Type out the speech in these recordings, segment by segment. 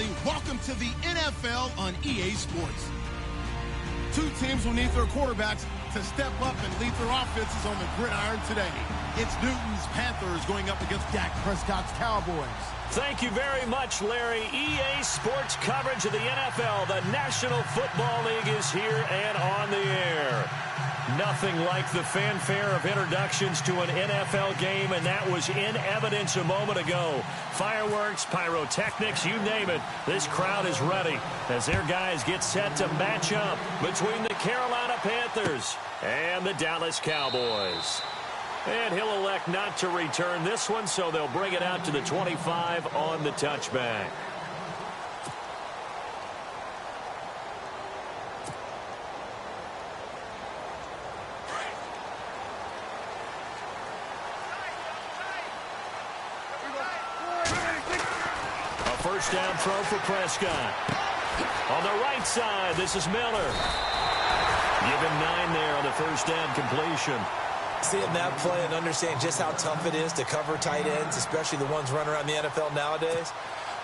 Riley. Welcome to the NFL on EA Sports. Two teams will need their quarterbacks to step up and lead their offenses on the gridiron today. It's Newton's Panthers going up against Dak Prescott's Cowboys. Thank you very much, Larry. EA Sports coverage of the NFL. The National Football League is here and on the air. Nothing like the fanfare of introductions to an NFL game, and that was in evidence a moment ago. Fireworks, pyrotechnics, you name it. This crowd is ready as their guys get set to match up between the Carolina Panthers and the Dallas Cowboys. And he'll elect not to return this one, so they'll bring it out to the 25 on the touchback. First down throw for Prescott. On the right side, this is Miller. Give him 9 there on the first down completion. Seeing that play and understanding just how tough it is to cover tight ends, especially the ones running around the NFL nowadays,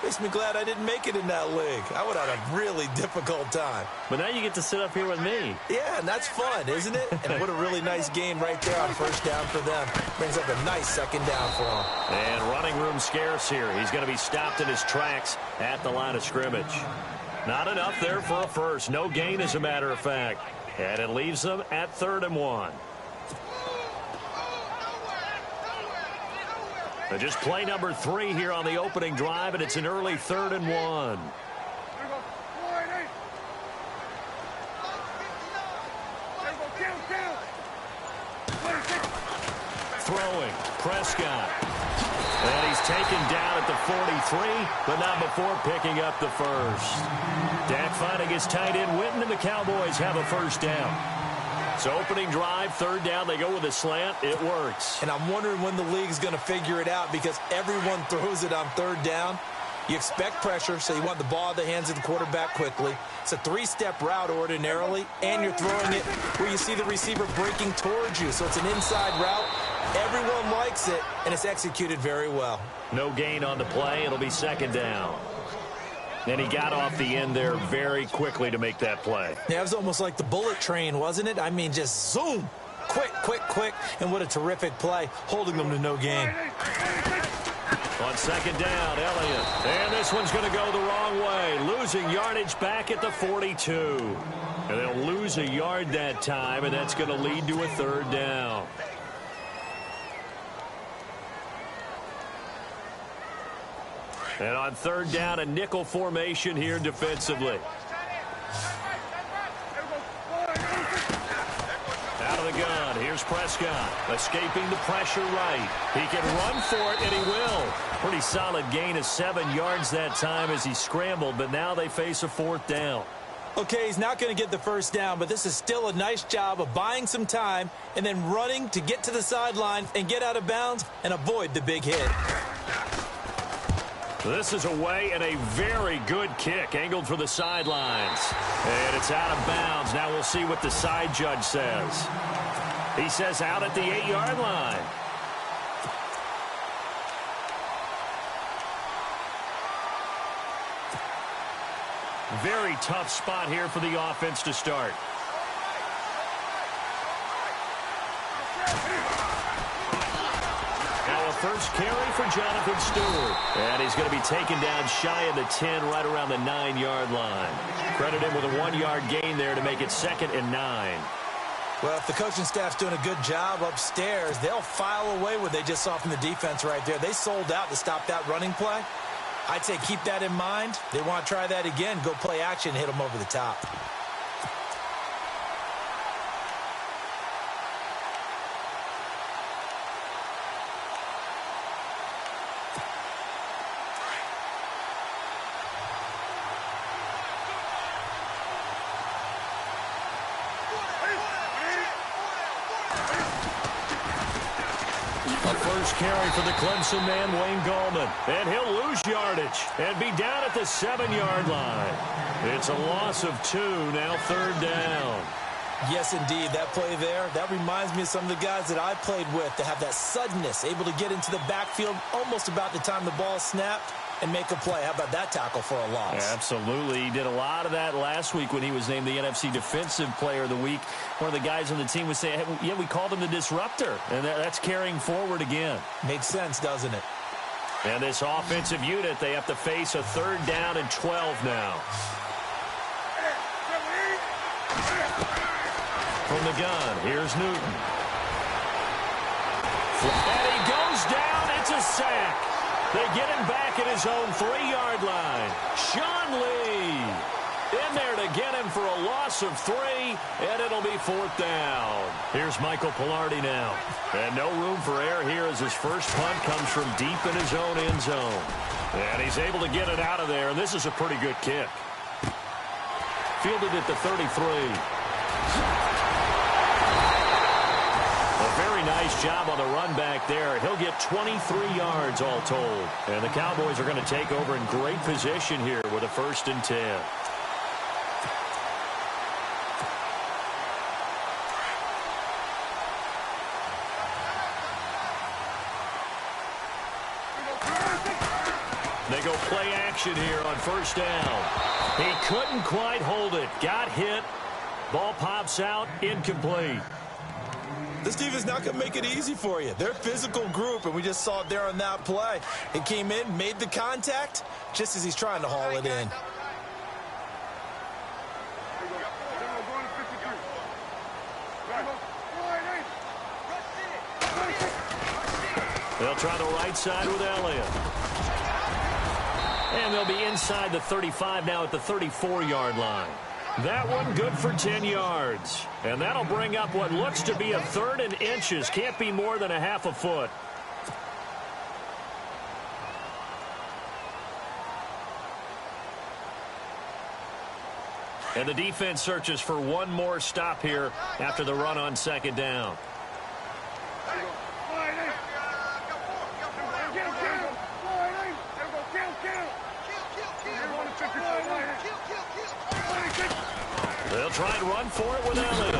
makes me glad I didn't make it in that league. I would have had a really difficult time. But now you get to sit up here with me. Yeah, and that's fun, isn't it? And what a really nice game right there on first down for them. Brings up a nice second down for them. And running room scarce here. He's going to be stopped in his tracks at the line of scrimmage. Not enough there for a first. No gain, as a matter of fact. And it leaves them at 3rd and 1. Just play number 3 here on the opening drive, and it's an early 3rd and 1. Throwing, Prescott. And he's taken down at the 43, but not before picking up the first. Dak finding his tight end Witten, and the Cowboys have a first down. So opening drive, 3rd down, they go with a slant. It works. And I'm wondering when the league's going to figure it out because everyone throws it on 3rd down. You expect pressure, so you want the ball in the hands of the quarterback quickly. It's a 3-step route ordinarily, and you're throwing it where you see the receiver breaking towards you. So it's an inside route. Everyone likes it, and it's executed very well. No gain on the play. It'll be 2nd down. And he got off the end there very quickly to make that play. Yeah, it was almost like the bullet train, wasn't it? I mean, just zoom. Quick, quick, quick. And what a terrific play, holding them to no gain. On 2nd down, Elliott. And this one's going to go the wrong way. Losing yardage back at the 42. And they'll lose a yard that time, and that's going to lead to a 3rd down. And on 3rd down, a nickel formation here defensively. Out of the gun, here's Prescott. Escaping the pressure right. He can run for it, and he will. Pretty solid gain of 7 yards that time as he scrambled, but now they face a 4th down. Okay, he's not going to get the first down, but this is still a nice job of buying some time and then running to get to the sideline and get out of bounds and avoid the big hit. This is away and a very good kick angled for the sidelines. And it's out of bounds. Now we'll see what the side judge says. He says out at the 8-yard line. Very tough spot here for the offense to start. First carry for Jonathan Stewart. And he's going to be taken down shy of the 10, right around the 9-yard line. Credit him with a 1-yard gain there to make it 2nd and 9. Well, if the coaching staff's doing a good job upstairs, they'll file away what they just saw from the defense right there. They sold out to stop that running play. I'd say keep that in mind. They want to try that again, go play action, hit them over the top. Carry for the Clemson man, Wayne Gallman. And he'll lose yardage and be down at the 7-yard line. It's a loss of 2, now 3rd down. Yes, indeed. That play there, that reminds me of some of the guys that I played with that have that suddenness, able to get into the backfield almost about the time the ball snapped. and make a play. How about that tackle for a loss? Yeah, absolutely. He did a lot of that last week when he was named the NFC Defensive Player of the Week. One of the guys on the team would say, hey, yeah, we called him the disruptor, and that's carrying forward again. Makes sense, doesn't it? And this offensive unit, they have to face a 3rd down and 12 now. From the gun, here's Newton. And he goes down. It's a sack. They get him back at his own 3-yard line. Sean Lee in there to get him for a loss of 3, and it'll be 4th down. Here's Michael Pilardi now. And no room for error here as his first punt comes from deep in his own end zone. And he's able to get it out of there, and this is a pretty good kick. Fielded at the 33. Very nice job on the run back there. He'll get 23 yards all told. And the Cowboys are going to take over in great position here with a 1st and 10. They go play action here on 1st down. He couldn't quite hold it. Got hit. Ball pops out. Incomplete. This team is not going to make it easy for you. They're a physical group, and we just saw it there on that play. He came in, made the contact, just as he's trying to haul it in. They'll try the right side with Elliott. And they'll be inside the 35 now at the 34-yard line. That one good for 10 yards. And that'll bring up what looks to be a 3rd and inches. Can't be more than a half a foot. And the defense searches for one more stop here after the run on 2nd down. They'll try and run for it with Elliott.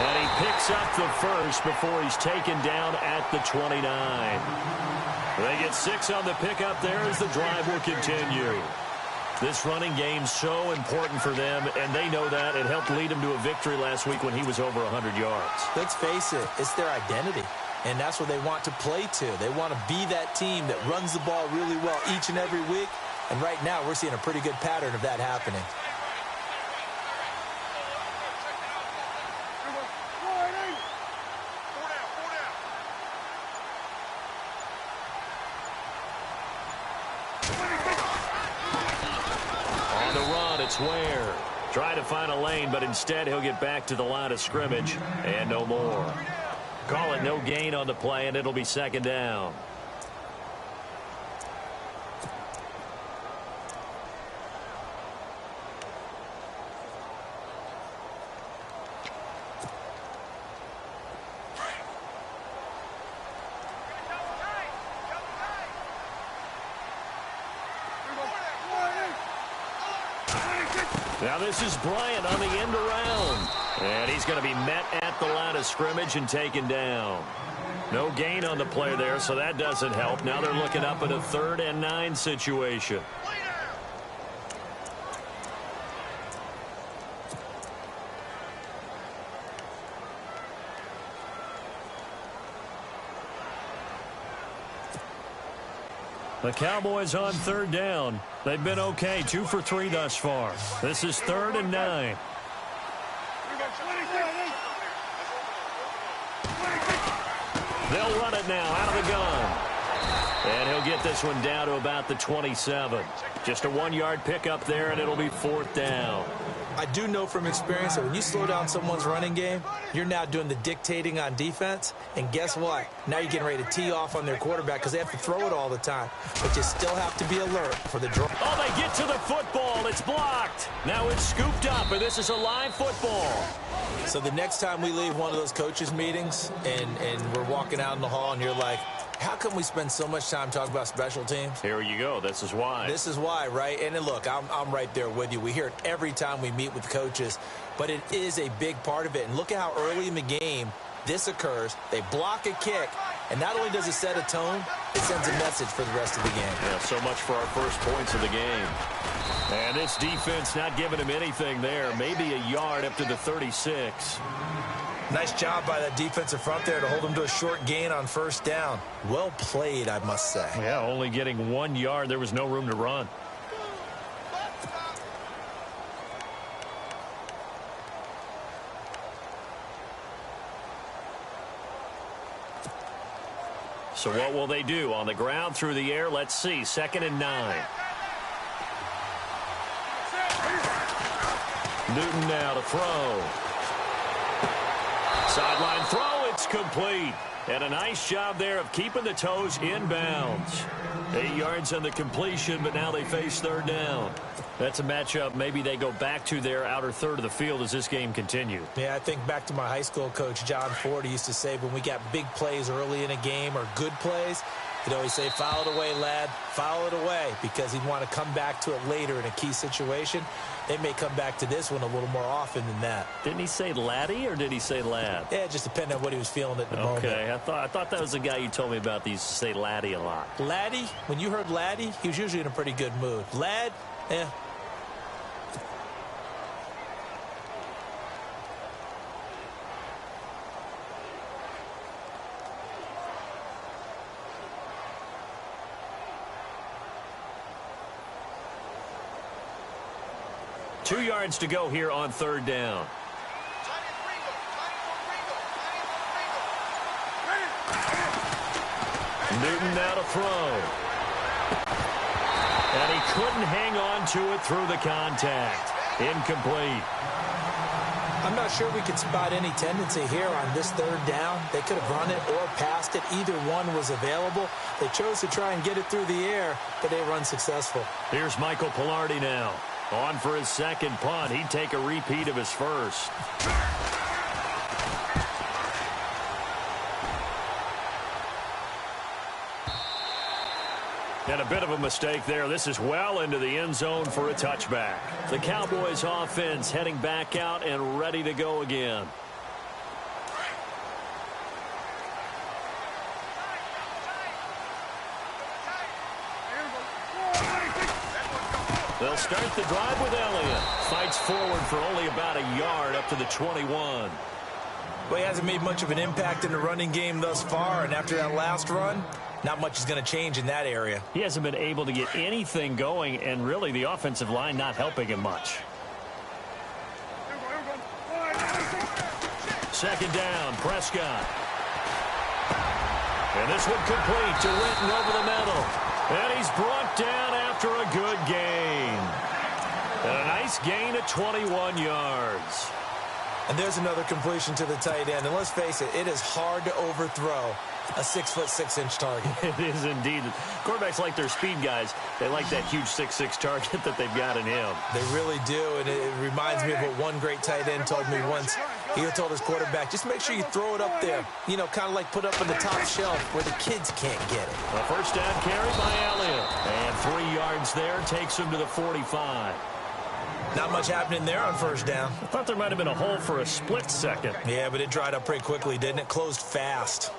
And he picks up the 1st before he's taken down at the 29. They get 6 on the pickup there as the drive will continue. This running game's so important for them, and they know that. It helped lead them to a victory last week when he was over 100 yards. Let's face it, it's their identity, and that's what they want to play to. They want to be that team that runs the ball really well each and every week, and right now we're seeing a pretty good pattern of that happening. Ware trying to find a lane, but instead he'll get back to the line of scrimmage and no more. Call it no gain on the play, and it'll be 2nd down. Now this is Bryant on the end around. And he's going to be met at the line of scrimmage and taken down. No gain on the play there, so that doesn't help. Now they're looking up at a 3rd and 9 situation. The Cowboys on 3rd down. They've been okay, 2 for 3 thus far. This is 3rd and 9. They'll run it now out of the gun. And he'll get this one down to about the 27. Just a 1-yard pickup there, and it'll be 4th down. I do know from experience that when you slow down someone's running game, you're now doing the dictating on defense. And guess what? Now you're getting ready to tee off on their quarterback because they have to throw it all the time. But you still have to be alert for the draw. Oh, they get to the football. It's blocked. Now it's scooped up, and this is a live football. So the next time we leave one of those coaches' meetings and we're walking out in the hall and you're like, how come we spend so much time talking about special teams? Here you go. This is why. This is why, right? And then look, I'm right there with you. We hear it every time we meet with coaches, but it is a big part of it. And look at how early in the game this occurs. They block a kick, and not only does it set a tone, it sends a message for the rest of the game. Yeah, so much for our first points of the game. And this defense not giving him anything there. Maybe a yard up to the 36. Nice job by that defensive front there to hold him to a short gain on first down. Well played, I must say. Yeah, only getting 1 yard. There was no room to run. So what will they do? On the ground, through the air? Let's see. 2nd and 9. Newton now to throw. Sideline throw. It's complete. And a nice job there of keeping the toes inbounds. 8 yards on the completion, but now they face 3rd down. That's a matchup maybe they go back to their outer third of the field as this game continues. Yeah, I think back to my high school coach, John Ford. He used to say when we got big plays early in a game or good plays, he'd always say, foul it away, lad, foul it away, because he'd want to come back to it later in a key situation. They may come back to this one a little more often than that. Didn't he say laddie or did he say lad? Yeah, it just depended on what he was feeling at the moment. Okay, I thought that was the guy you told me about that used to say laddie a lot. Laddie, when you heard laddie, he was usually in a pretty good mood. Lad, eh. Two yards to go here on 3rd down. Newton now to throw. And he couldn't hang on to it through the contact. Incomplete. I'm not sure we could spot any tendency here on this 3rd down. They could have run it or passed it. Either one was available. They chose to try and get it through the air, but they were unsuccessful. Here's Michael Pilardi now. On for his 2nd punt. He'd take a repeat of his first. And a bit of a mistake there. This is well into the end zone for a touchback. The Cowboys offense heading back out and ready to go again. They'll start the drive with Elliott. Fights forward for only about a yard up to the 21. Well, he hasn't made much of an impact in the running game thus far, and after that last run, not much is going to change in that area. He hasn't been able to get anything going, and really the offensive line not helping him much. 2nd down, Prescott. And this one complete to Witten over the middle. And he's brought down after a good gain. And a nice gain of 21 yards. And there's another completion to the tight end. And let's face it, it is hard to overthrow a 6'6" target. It is indeed. Quarterbacks like their speed guys. They like that huge 6'6" target that they've got in him. They really do, and it reminds me of what one great tight end told me once. He told his quarterback, just make sure you throw it up there. You know, kind of like put up on the top shelf where the kids can't get it. A first down carry by Elliott. And 3 yards there takes him to the 45. Not much happening there on first down. I thought there might have been a hole for a split second. Yeah, but it dried up pretty quickly, didn't it? Closed fast.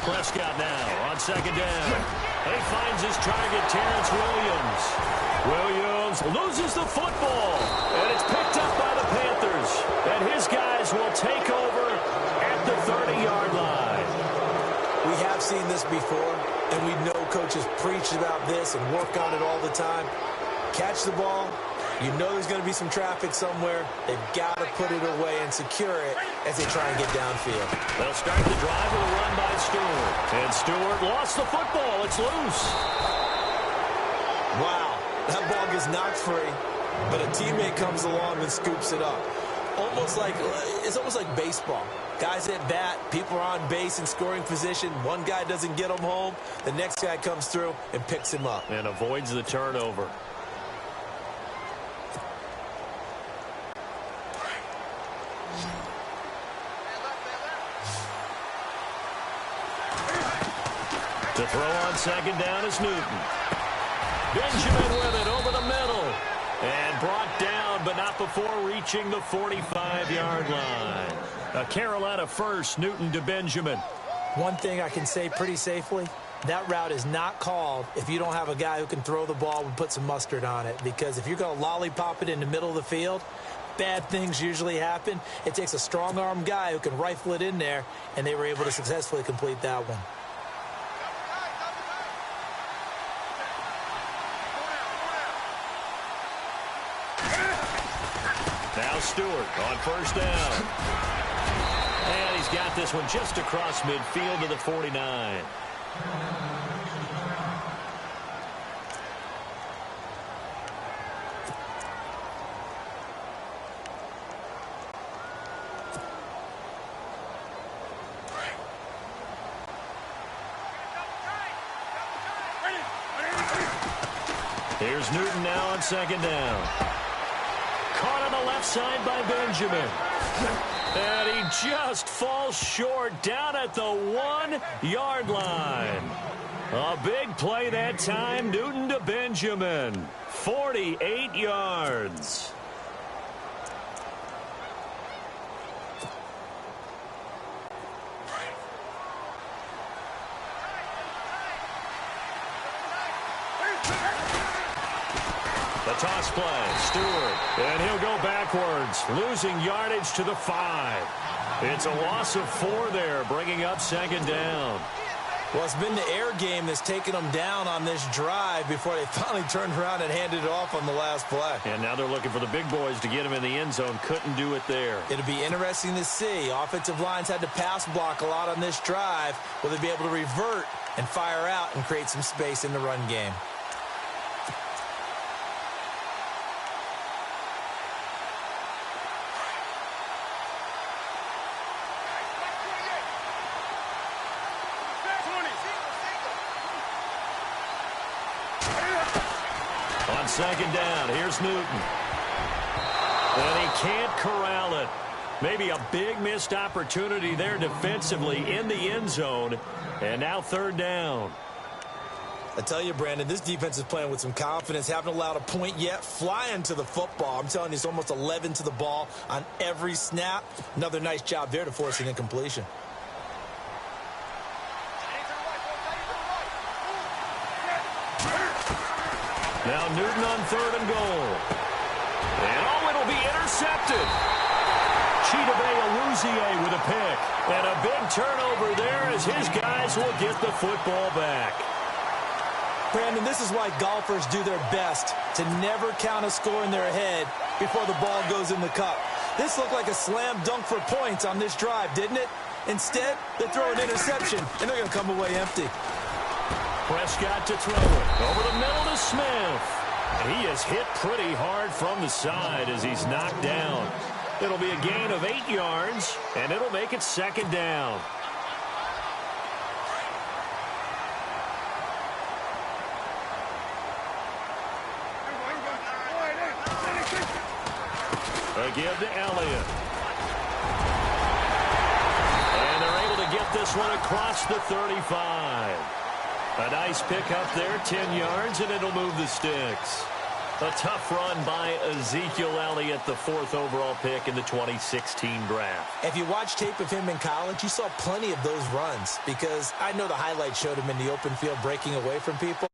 Prescott now on 2nd down. And he finds his target, Terrence Williams. Williams loses the football. And it's picked up by the Panthers. And his guys will take over at the 30-yard line. We have seen this before, and we know coaches preach about this and work on it all the time. Catch the ball. You know there's going to be some traffic somewhere. They've got to put it away and secure it as they try and get downfield. They'll start the drive with a run by Stewart. And Stewart lost the football. It's loose. Wow, that ball gets knocked free, but a teammate comes along and scoops it up. It's almost like baseball. Guys at bat, people are on base in scoring position. One guy doesn't get him home. The next guy comes through and picks him up. And avoids the turnover. To throw on second down is Newton. Benjamin with it over the middle. And brought down, but not before reaching the 45-yard line. A Carolina first, Newton to Benjamin. One thing I can say pretty safely, that route is not called if you don't have a guy who can throw the ball and put some mustard on it. Because if you're going to lollipop it in the middle of the field, bad things usually happen. It takes a strong-arm guy who can rifle it in there, and they were able to successfully complete that one. Now Stewart on first down. And he's got this one just across midfield to the 49. Here's Newton now on second down. Caught on the left side by Benjamin. And he just falls short down at the 1-yard line. A big play that time. Newton to Benjamin. 48 yards. The toss play, Stewart, and he'll go backwards, losing yardage to the 5. It's a loss of 4 there, bringing up second down. Well, it's been the air game that's taken them down on this drive before they finally turned around and handed it off on the last play. And now they're looking for the big boys to get him in the end zone. Couldn't do it there. It'll be interesting to see. Offensive lines had to pass block a lot on this drive. Will they be able to revert and fire out and create some space in the run game? On second down, here's Newton. And he can't corral it. Maybe a big missed opportunity there defensively in the end zone. And now third down. I tell you, Brandon, this defense is playing with some confidence. Haven't allowed a point yet. Flying to the football. I'm telling you, it's almost 11 to the ball on every snap. Another nice job there to force an incompletion. Now Newton on third and goal. And oh, it'll be intercepted. Chidobe with a pick. And a big turnover there as his guys will get the football back. Brandon, this is why golfers do their best to never count a score in their head before the ball goes in the cup. This looked like a slam dunk for points on this drive, didn't it? Instead, they throw an interception, and they're going to come away empty. Prescott to throw it. Over the middle to Smith. He is hit pretty hard from the side as he's knocked down. It'll be a gain of 8 yards, and it'll make it second down. Again to Elliott. And they're able to get this one across the 35. A nice pickup there, 10 yards, and it'll move the sticks. A tough run by Ezekiel Elliott, the 4th overall pick in the 2016 draft. If you watch tape of him in college, you saw plenty of those runs because I know the highlights showed him in the open field breaking away from people.